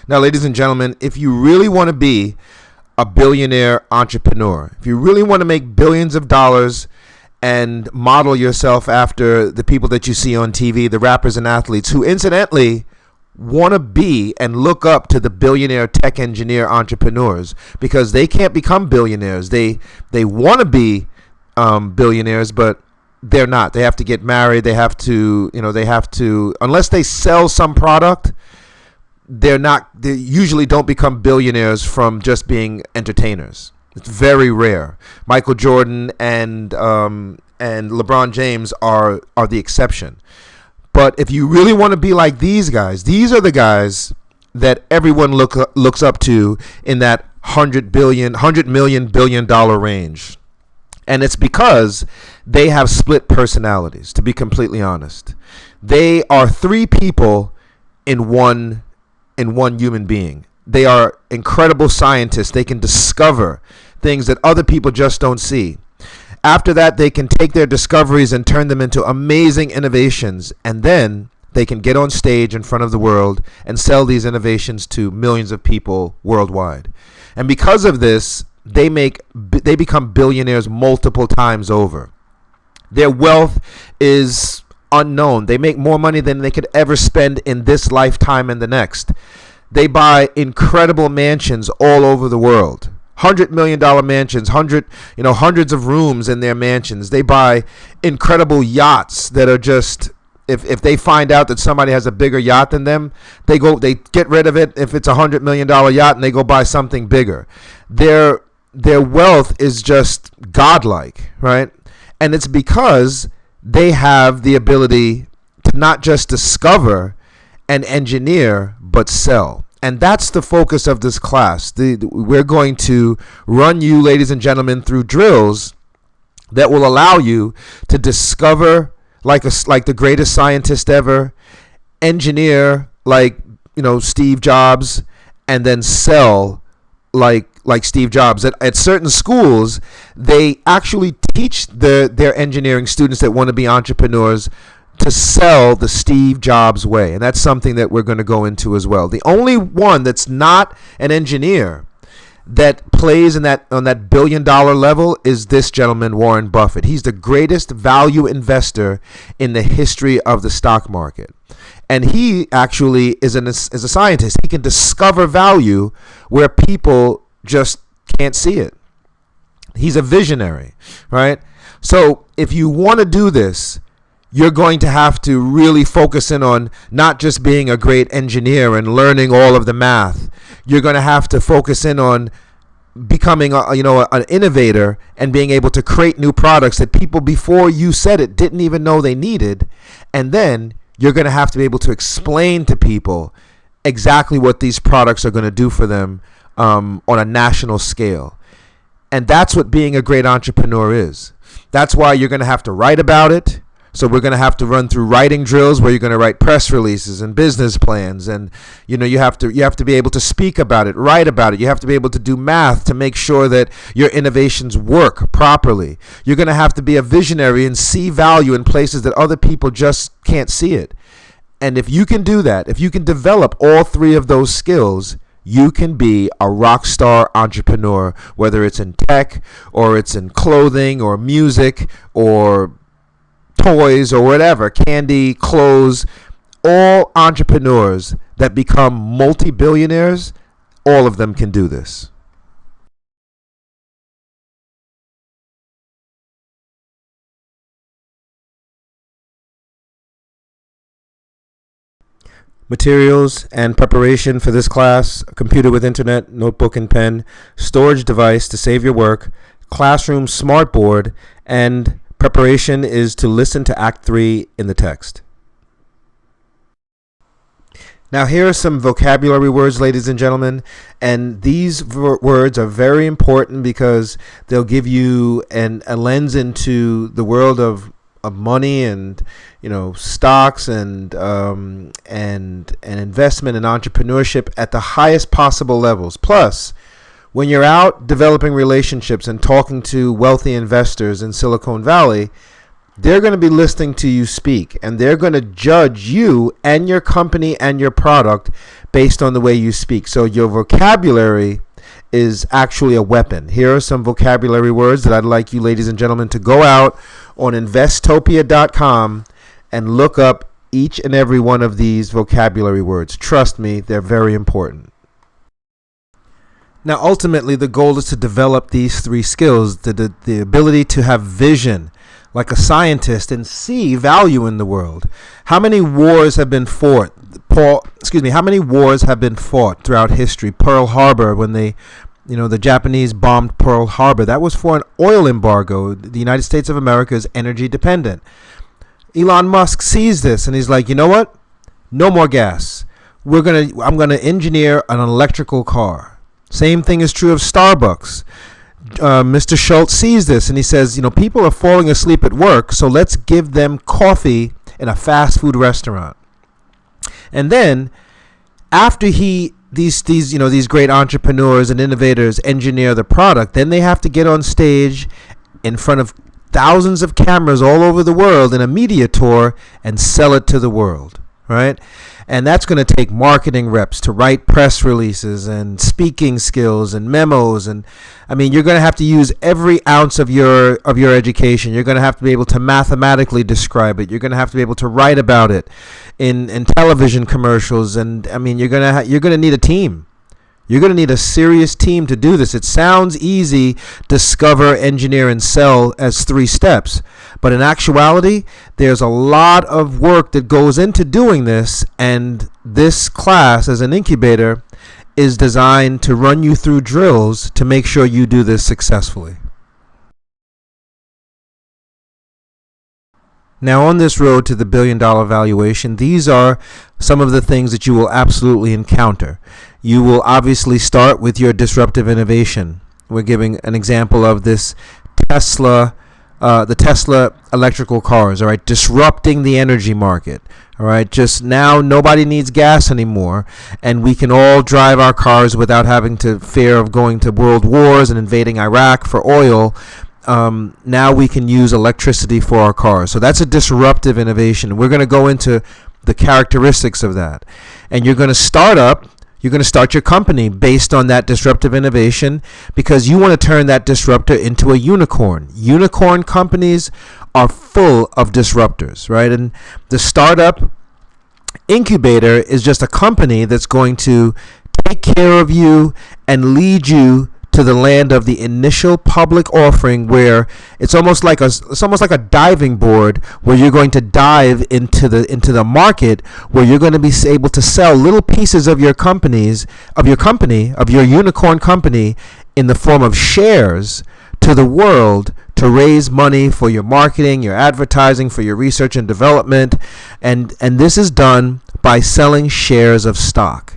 Now, ladies and gentlemen, if you really want to be a billionaire entrepreneur, if you really want to make billions of dollars and model yourself after the people that you see on TV, the rappers and athletes who incidentally want to be and look up to the billionaire tech engineer entrepreneurs, because they can't become billionaires. They want to be billionaires, but they're not. They have to get married. They have to, unless they sell some product, they usually don't become billionaires from just being entertainers. It's very rare. Michael Jordan and LeBron James are the exception. But if you really want to be like these guys, these are the guys that everyone looks up to in that $100 million range. And it's because they have split personalities, to be completely honest. They are three people in one human being. They are incredible scientists. They can discover things that other people just don't see. After that, they can take their discoveries and turn them into amazing innovations, and then they can get on stage in front of the world and sell these innovations to millions of people worldwide. And because of this, they become billionaires multiple times over. Their wealth is unknown. They make more money than they could ever spend in this lifetime and the next. They buy incredible mansions all over the world. $100 million mansions, hundreds of rooms in their mansions. They buy incredible yachts that are just, if they find out that somebody has a bigger yacht than them, they get rid of it if it's a $100 million yacht, and they go buy something bigger. Their wealth is just godlike, right? And it's because they have the ability to not just discover and engineer, but sell. And that's the focus of this class. We're going to run you, ladies and gentlemen, through drills that will allow you to discover like the greatest scientist ever, engineer like Steve Jobs, and then sell like Steve Jobs. At certain schools, they actually teach their engineering students that want to be entrepreneurs to sell the Steve Jobs way. And that's something that we're going to go into as well. The only one that's not an engineer that plays on that $1 billion level is this gentleman, Warren Buffett. He's the greatest value investor in the history of the stock market. And he actually is a scientist. He can discover value where people just can't see it. He's a visionary, right? So if you want to do this, you're going to have to really focus in on not just being a great engineer and learning all of the math. You're going to have to focus in on becoming an innovator and being able to create new products that people before you said it didn't even know they needed. And then you're going to have to be able to explain to people exactly what these products are going to do for them on a national scale. And that's what being a great entrepreneur is. That's why you're going to have to write about it. So we're going to have to run through writing drills where you're going to write press releases and business plans, and you have to be able to speak about it, write about it. You have to be able to do math to make sure that your innovations work properly. You're going to have to be a visionary and see value in places that other people just can't see it. And if you can do that, if you can develop all three of those skills, you can be a rock star entrepreneur, whether it's in tech or it's in clothing or music or toys or whatever, candy, clothes. All entrepreneurs that become multi-billionaires, all of them can do this. Materials and preparation for this class: computer with internet, notebook and pen, storage device to save your work, classroom smartboard, and preparation is to listen to Act 3 in the text. Now here are some vocabulary words, ladies and gentlemen, and these words are very important because they'll give you a lens into the world of money and stocks and investment and entrepreneurship at the highest possible levels. Plus, when you're out developing relationships and talking to wealthy investors in Silicon Valley, they're going to be listening to you speak, and they're going to judge you and your company and your product based on the way you speak. So your vocabulary is actually a weapon. Here are some vocabulary words that I'd like you, ladies and gentlemen, to go out on Investopia.com and look up each and every one of these vocabulary words. Trust me, they're very important. Now, ultimately, the goal is to develop these three skills, the ability to have vision like a scientist and see value in the world. How many wars have been fought? How many wars have been fought throughout history? Pearl Harbor, when the Japanese bombed Pearl Harbor, that was for an oil embargo. The United States of America is energy dependent. Elon Musk sees this and he's like, you know what? No more gas. I'm gonna engineer an electrical car. Same thing is true of Starbucks. Mr. Schultz sees this and he says, people are falling asleep at work, so let's give them coffee in a fast food restaurant. And then after these great entrepreneurs and innovators engineer the product, then they have to get on stage in front of thousands of cameras all over the world in a media tour and sell it to the world, right? And that's going to take marketing reps to write press releases and speaking skills and memos. And you're going to have to use every ounce of your education. You're going to have to be able to mathematically describe it. You're going to have to be able to write about it in television commercials. And you're going to need a team. You're going to need a serious team to do this. It sounds easy, discover, engineer, and sell as 3 steps. But in actuality, there's a lot of work that goes into doing this. And this class, as an incubator, is designed to run you through drills to make sure you do this successfully. Now, on this road to the $1 billion valuation, these are some of the things that you will absolutely encounter. You will obviously start with your disruptive innovation. We're giving an example of this the Tesla electrical cars, all right, disrupting the energy market, all right. Just now, nobody needs gas anymore, and we can all drive our cars without having to fear of going to world wars and invading Iraq for oil. Now we can use electricity for our cars. So that's a disruptive innovation. We're going to go into the characteristics of that. And you're going to start your company based on that disruptive innovation, because you want to turn that disruptor into a unicorn. Unicorn companies are full of disruptors, right? And the startup incubator is just a company that's going to take care of you and lead you to the land of the initial public offering, where it's almost like a diving board, where you're going to dive into the market, where you're going to be able to sell little pieces of your unicorn company in the form of shares to the world, to raise money for your marketing, your advertising, for your research and development, and this is done by selling shares of stock.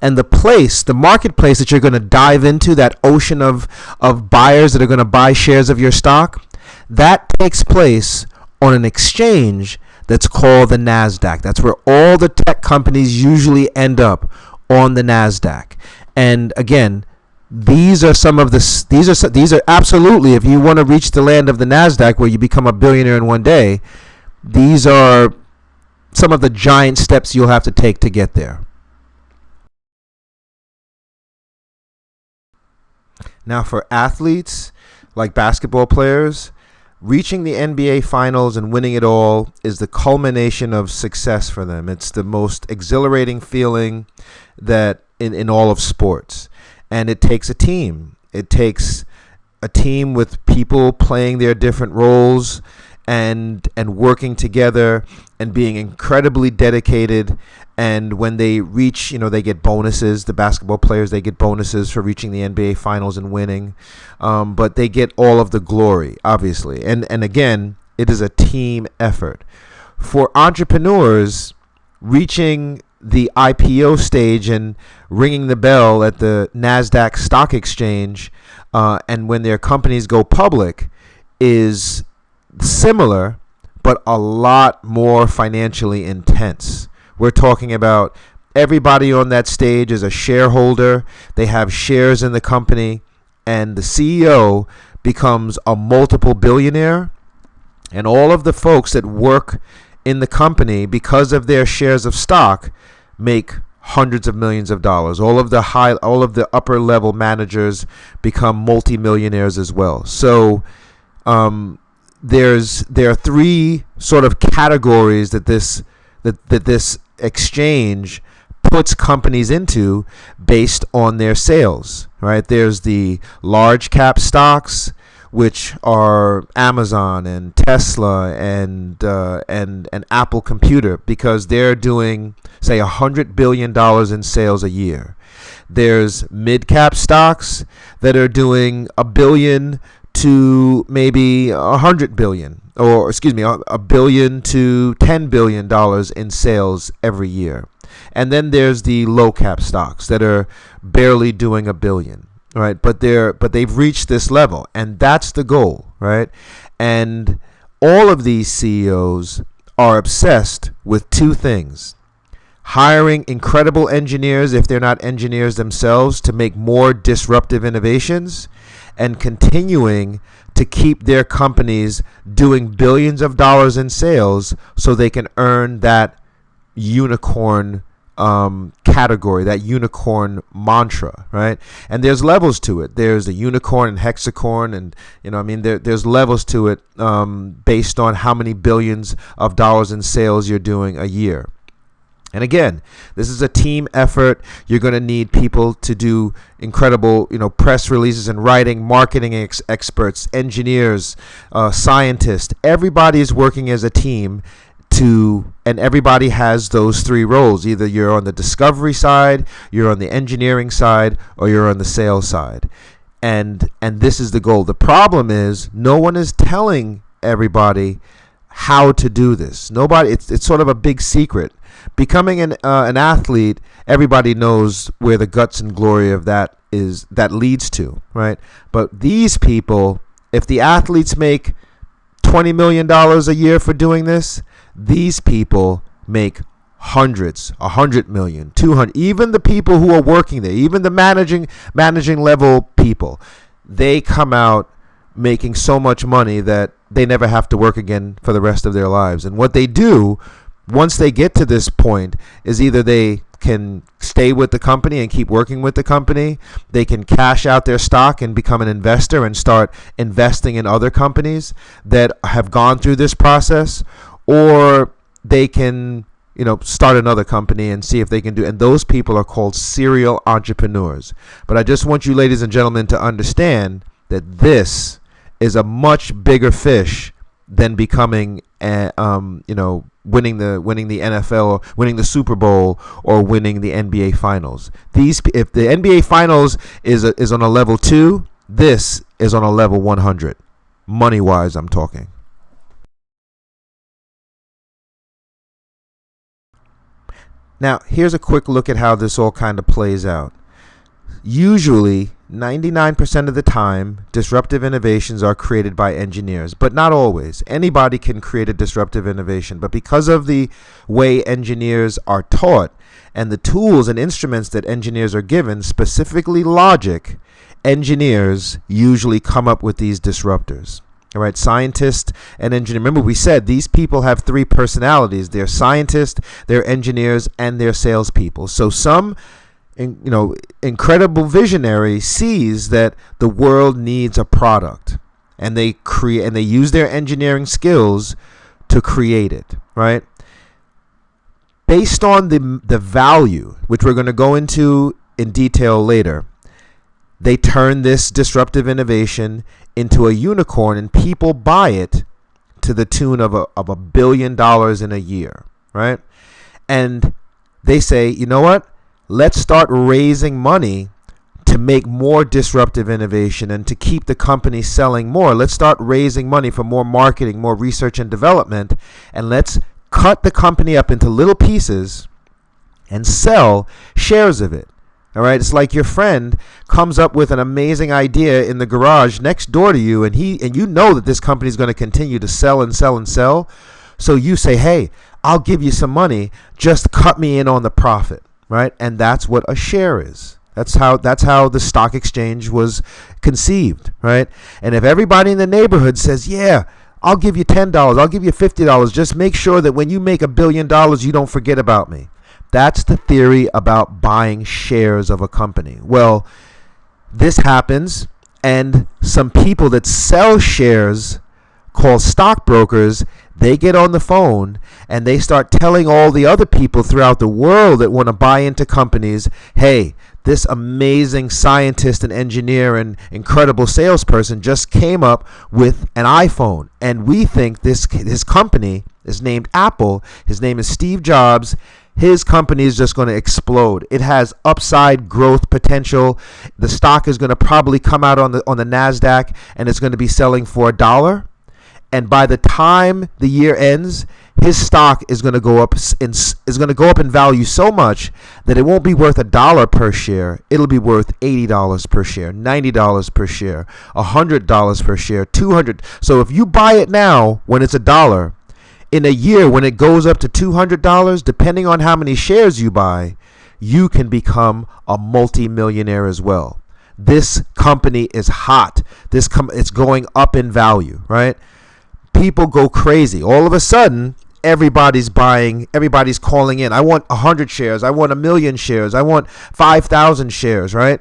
And the marketplace that you're going to dive into, that ocean of buyers that are going to buy shares of your stock, that takes place on an exchange that's called the NASDAQ. That's where all the tech companies usually end up, on the NASDAQ. And again, these are absolutely, if you want to reach the land of the NASDAQ, where you become a billionaire in one day, these are some of the giant steps you'll have to take to get there. Now, for athletes like basketball players, reaching the NBA Finals and winning it all is the culmination of success for them. It's the most exhilarating feeling that in all of sports. And it takes a team. It takes a team with people playing their different roles and working together and being incredibly dedicated. And when they reach, they get bonuses. The basketball players, they get bonuses for reaching the NBA Finals and winning. But they get all of the glory, obviously. And again, it is a team effort. For entrepreneurs, reaching the IPO stage and ringing the bell at the NASDAQ stock exchange, and when their companies go public, is similar, but a lot more financially intense. We're talking about everybody on that stage is a shareholder. They have shares in the company, and the CEO becomes a multiple billionaire. And all of the folks that work in the company, because of their shares of stock, make hundreds of millions of dollars. All of the upper level managers become multimillionaires as well. So there are three sort of categories that this exchange puts companies into based on their sales, right? There's the large cap stocks, which are Amazon and Tesla and Apple Computer, because they're doing, say, $100 billion in sales a year. There's mid-cap stocks that are doing $1 billion to maybe $100 billion, or excuse me, $1 billion to $10 billion in sales every year. And then there's the low-cap stocks that are barely doing $1 billion. Right, but they've reached this level, and that's the goal, right? And all of these CEOs are obsessed with two things: hiring incredible engineers, if they're not engineers themselves, to make more disruptive innovations, and continuing to keep their companies doing billions of dollars in sales so they can earn that unicorn category, that unicorn mantra, right? And there's levels to it. There's a unicorn and hexacorn, and there's levels to it based on how many billions of dollars in sales you're doing a year. And again, this is a team effort. You're going to need people to do incredible, press releases and writing, marketing experts, engineers, scientists. Everybody is working as a team. And everybody has those three roles. Either you're on the discovery side, you're on the engineering side, or you're on the sales side. And this is the goal. The problem is no one is telling everybody how to do this. Nobody. It's sort of a big secret. Becoming an athlete, everybody knows where the guts and glory of that leads to, right? But these people, if the athletes make $20 million a year for doing this, these people make hundreds, 100 million, 200. Even the people who are working there, even the managing level people, they come out making so much money that they never have to work again for the rest of their lives. And what they do once they get to this point is either they can stay with the company and keep working with the company, they can cash out their stock and become an investor and start investing in other companies that have gone through this process, or they can start another company and see if they can do. And those people are called serial entrepreneurs. But I just want you, ladies and gentlemen, to understand that this is a much bigger fish than becoming winning the NFL, or winning the Super Bowl, or winning the NBA Finals. If the NBA Finals is on a level 2, this is on a level 100, money wise. I'm talking. Now, here's a quick look at how this all kind of plays out. Usually, 99% of the time, disruptive innovations are created by engineers, but not always. Anybody can create a disruptive innovation, but because of the way engineers are taught and the tools and instruments that engineers are given, specifically logic, engineers usually come up with these disruptors. All right, scientists and engineers. Remember, we said these people have three personalities. They're scientists, they're engineers, and they're salespeople. So some incredible visionary sees that the world needs a product, and they use their engineering skills to create it, right? Based on the value, which we're going to go into in detail later, they turn this disruptive innovation into a unicorn, and people buy it to the tune of $1 billion in a year, right? And they say, you know what? Let's start raising money to make more disruptive innovation and to keep the company selling more. Let's start raising money for more marketing, more research and development, and let's cut the company up into little pieces and sell shares of it. All right, it's like your friend comes up with an amazing idea in the garage next door to you, and you know that this company is going to continue to sell and sell and sell. So you say, "Hey, I'll give you some money. Just cut me in on the profit." Right? And that's what a share is. That's how the stock exchange was conceived, right? And if everybody in the neighborhood says, "Yeah, I'll give you $10. I'll give you $50. Just make sure that when you make $1 billion, you don't forget about me. That's the theory about buying shares of a company. Well, this happens, and some people that sell shares, called stockbrokers, they get on the phone and they start telling all the other people throughout the world that want to buy into companies, hey, this amazing scientist and engineer and incredible salesperson just came up with an iPhone, and we think his company is named Apple. His name is Steve Jobs. His company is just going to explode. It has upside growth potential. The stock is going to probably come out on the NASDAQ, and it's going to be selling for $1. And by the time the year ends, his stock is going to go up in value so much that it won't be worth $1 per share. It'll be worth $80 per share, $90 per share, $100 per share, $200. So if you buy it now when it's $1, in a year when it goes up to $200, depending on how many shares you buy, you can become a multi-millionaire as well. This company is hot. It's going up in value, right? People go crazy. All of a sudden, everybody's buying, everybody's calling in. I want 100 shares. I want 1,000,000 shares. I want 5,000 shares, right?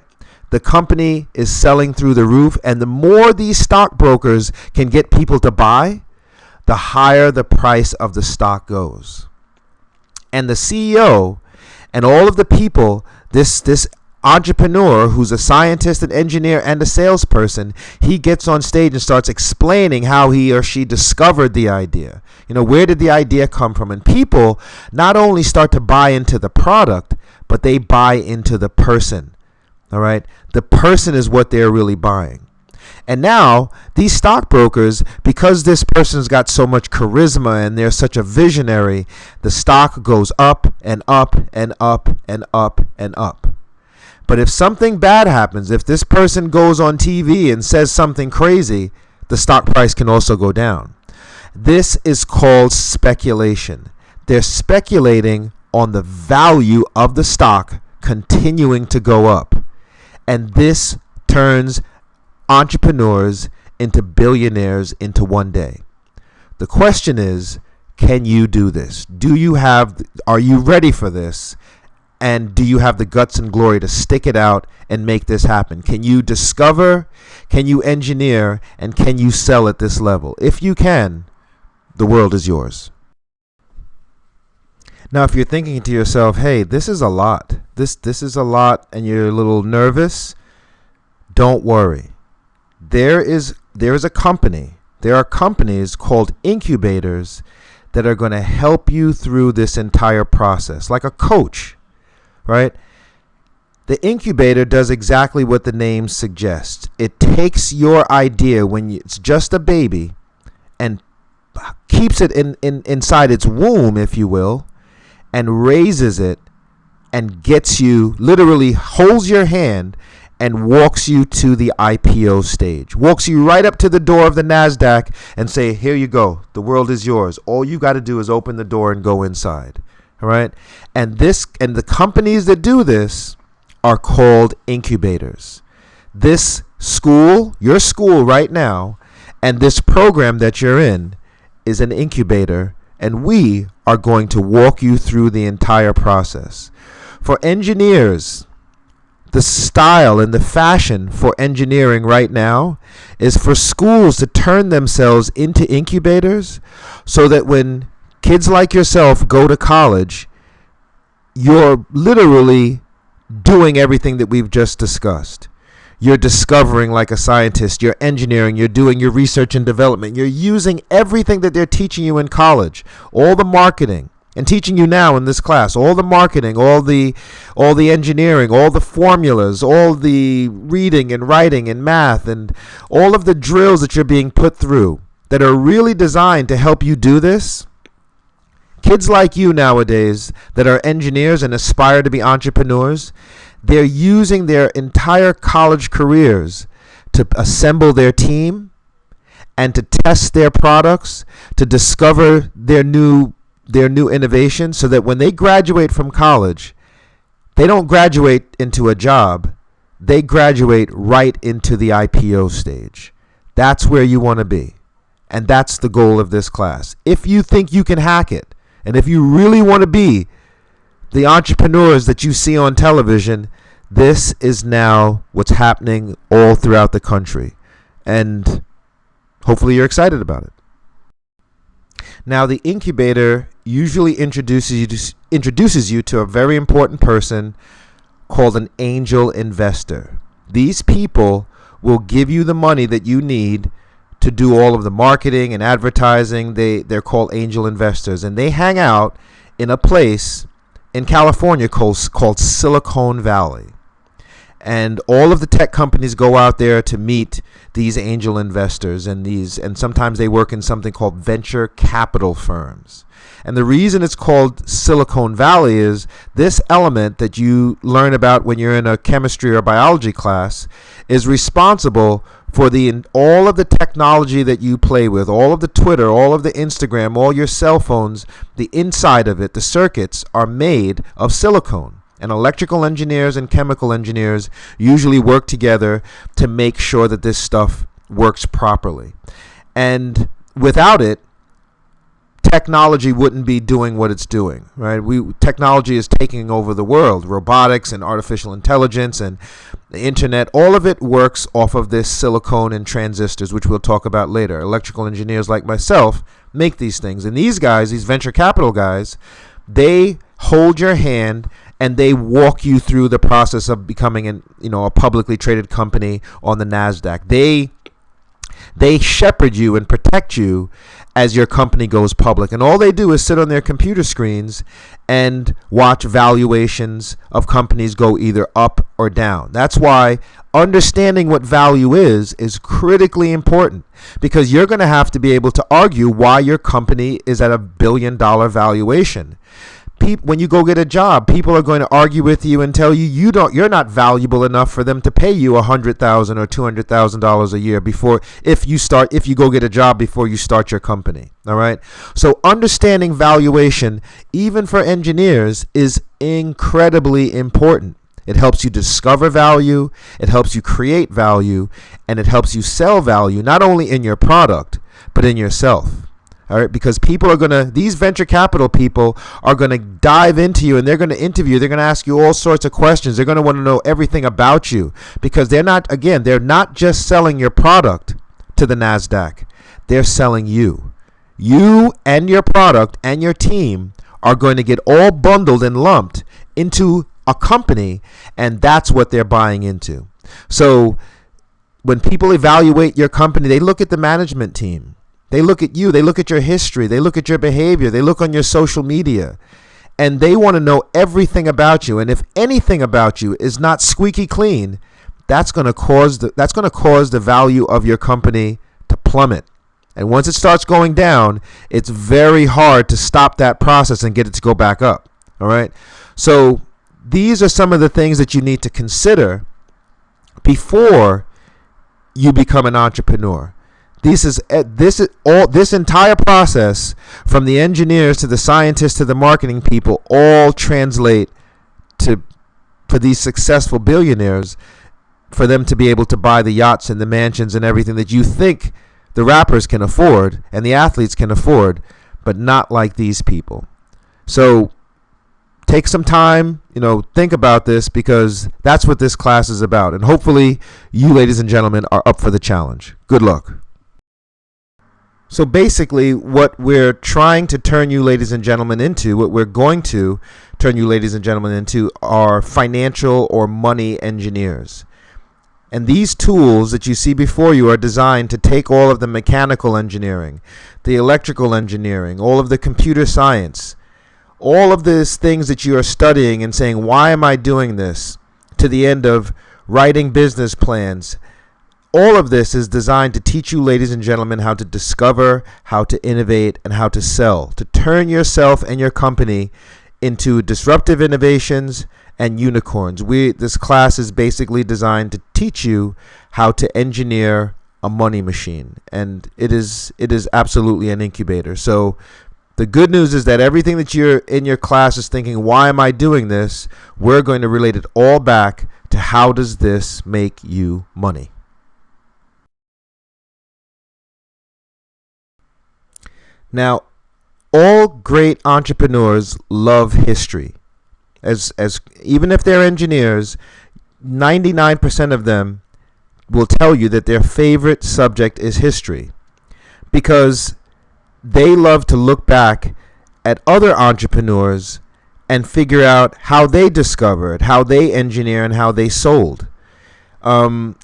The company is selling through the roof, and the more these stockbrokers can get people to buy, the higher the price of the stock goes. And the CEO and all of the people, this entrepreneur who's a scientist, an engineer, and a salesperson, he gets on stage and starts explaining how he or she discovered the idea. Where did the idea come from? And people not only start to buy into the product, but they buy into the person. All right? The person is what they're really buying. And now these stockbrokers, because this person's got so much charisma and they're such a visionary, the stock goes up and up and up and up and up. But if something bad happens, if this person goes on TV and says something crazy, the stock price can also go down. This is called speculation. They're speculating on the value of the stock continuing to go up. And this turns entrepreneurs into billionaires into one day. The question is, can you do this? Are you ready for this? And do you have the guts and glory to stick it out and make this happen? Can you discover, can you engineer, and can you sell at this level? If you can, the world is yours. Now, if you're thinking to yourself, hey, this is a lot. This is a lot, and you're a little nervous, don't worry. There is a company. There are companies called incubators that are going to help you through this entire process, like a coach. Right? The incubator does exactly what the name suggests. It takes your idea when it's just a baby and keeps it inside its womb, if you will, and raises it and literally holds your hand and walks you to the IPO stage. Walks you right up to the door of the NASDAQ and say, here you go. The world is yours. All you got to do is open the door and go inside. All right, and the companies that do this are called incubators. This school, your school right now, and this program that you're in is an incubator, and we are going to walk you through the entire process. For engineers, the style and the fashion for engineering right now is for schools to turn themselves into incubators so that when kids like yourself go to college, you're literally doing everything that we've just discussed. You're discovering like a scientist, you're engineering, you're doing your research and development, you're using everything that they're teaching you in college, all the marketing, and teaching you now in this class, all the marketing, all the engineering, all the formulas, all the reading and writing and math, and all of the drills that you're being put through that are really designed to help you do this. Kids like you nowadays that are engineers and aspire to be entrepreneurs, they're using their entire college careers to assemble their team and to test their products, to discover their new innovations, so that when they graduate from college, they don't graduate into a job, they graduate right into the IPO stage. That's where you want to be. And that's the goal of this class. If you think you can hack it, and if you really want to be the entrepreneurs that you see on television, this is now what's happening all throughout the country. And hopefully you're excited about it. Now, the incubator usually introduces you to a very important person called an angel investor. These people will give you the money that you need to do all of the marketing and advertising. They're called angel investors, and they hang out in a place in California called Silicon Valley. And all of the tech companies go out there to meet these angel investors, and sometimes they work in something called venture capital firms. And the reason it's called Silicon Valley is this element that you learn about when you're in a chemistry or biology class is responsible for all of the technology that you play with, all of the Twitter, all of the Instagram, all your cell phones. The inside of it, the circuits, are made of silicone. And electrical engineers and chemical engineers usually work together to make sure that this stuff works properly. And without it, technology wouldn't be doing what it's doing, right? Technology is taking over the world. Robotics and artificial intelligence and the internet, all of it works off of this silicone and transistors, which we'll talk about later. Electrical engineers like myself make these things. And these guys, these venture capital guys, they hold your hand and they walk you through the process of becoming a publicly traded company on the NASDAQ. They shepherd you and protect you as your company goes public. And all they do is sit on their computer screens and watch valuations of companies go either up or down. That's why understanding what value is critically important, because you're going to have to be able to argue why your company is at $1 billion valuation. When you go get a job, people are going to argue with you and tell you you're not valuable enough for them to pay you $100,000 or $200,000 a year if you go get a job before you start your company. All right. So understanding valuation, even for engineers, is incredibly important. It helps you discover value, it helps you create value, and it helps you sell value, not only in your product, but in yourself. All right, because these venture capital people are going to dive into you, and they're going to interview you. They're going to ask you all sorts of questions. They're going to want to know everything about you, because they're not just selling your product to the NASDAQ. They're selling you. You and your product and your team are going to get all bundled and lumped into a company, and that's what they're buying into. So when people evaluate your company, they look at the management team. They look at you, they look at your history, they look at your behavior, they look on your social media, and they want to know everything about you. And if anything about you is not squeaky clean, that's going to cause the value of your company to plummet. And once it starts going down, it's very hard to stop that process and get it to go back up. All right? So these are some of the things that you need to consider before you become an entrepreneur. This entire process, from the engineers to the scientists to the marketing people, all translate for these successful billionaires, for them to be able to buy the yachts and the mansions and everything that you think the rappers can afford and the athletes can afford, but not like these people. So take some time, think about this, because that's what this class is about. And hopefully you, ladies and gentlemen, are up for the challenge. Good luck. So basically, what we're trying to turn you, ladies and gentlemen, into, what we're going to turn you, ladies and gentlemen, into are financial or money engineers. And these tools that you see before you are designed to take all of the mechanical engineering, the electrical engineering, all of the computer science, all of these things that you are studying and saying, why am I doing this, to the end of writing business plans. All of this is designed to teach you, ladies and gentlemen, how to discover, how to innovate, and how to sell, to turn yourself and your company into disruptive innovations and unicorns. This class is basically designed to teach you how to engineer a money machine, and it is absolutely an incubator. So the good news is that everything that you're in your class is thinking, why am I doing this? We're going to relate it all back to how does this make you money? Now, all great entrepreneurs love history. As even if they're engineers, 99% of them will tell you that their favorite subject is history, because they love to look back at other entrepreneurs and figure out how they discovered, how they engineer, and how they sold.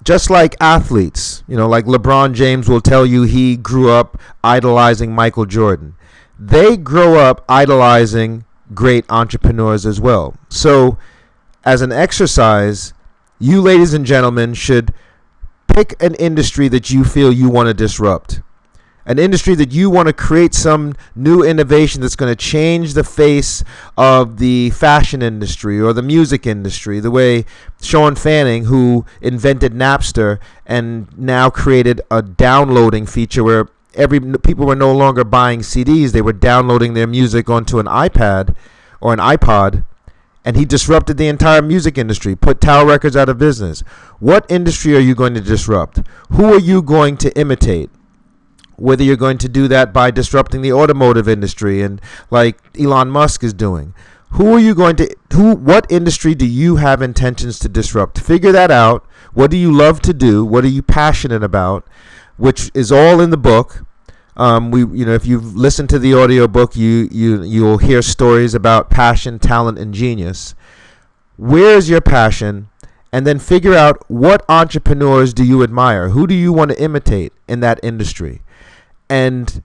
Just like athletes, like LeBron James will tell you he grew up idolizing Michael Jordan. They grow up idolizing great entrepreneurs as well. So, as an exercise, you ladies and gentlemen should pick an industry that you feel you want to disrupt. An industry that you want to create some new innovation that's going to change the face of the fashion industry or the music industry, the way Sean Fanning, who invented Napster and now created a downloading feature where people were no longer buying CDs, they were downloading their music onto an iPad or an iPod, and he disrupted the entire music industry, put Tower Records out of business. What industry are you going to disrupt? Who are you going to imitate? Whether you're going to do that by disrupting the automotive industry and like Elon Musk is doing. What industry do you have intentions to disrupt? Figure that out. What do you love to do? What are you passionate about? Which is all in the book. If you've listened to the audiobook, you'll hear stories about passion, talent, and genius. Where's your passion? And then figure out, what entrepreneurs do you admire? Who do you want to imitate in that industry? And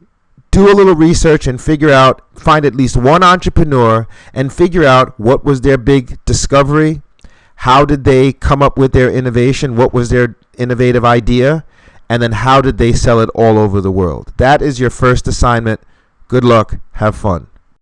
do a little research and find at least one entrepreneur and figure out what was their big discovery. How did they come up with their innovation? What was their innovative idea? And then how did they sell it all over the world? That is your first assignment. Good luck. Have fun.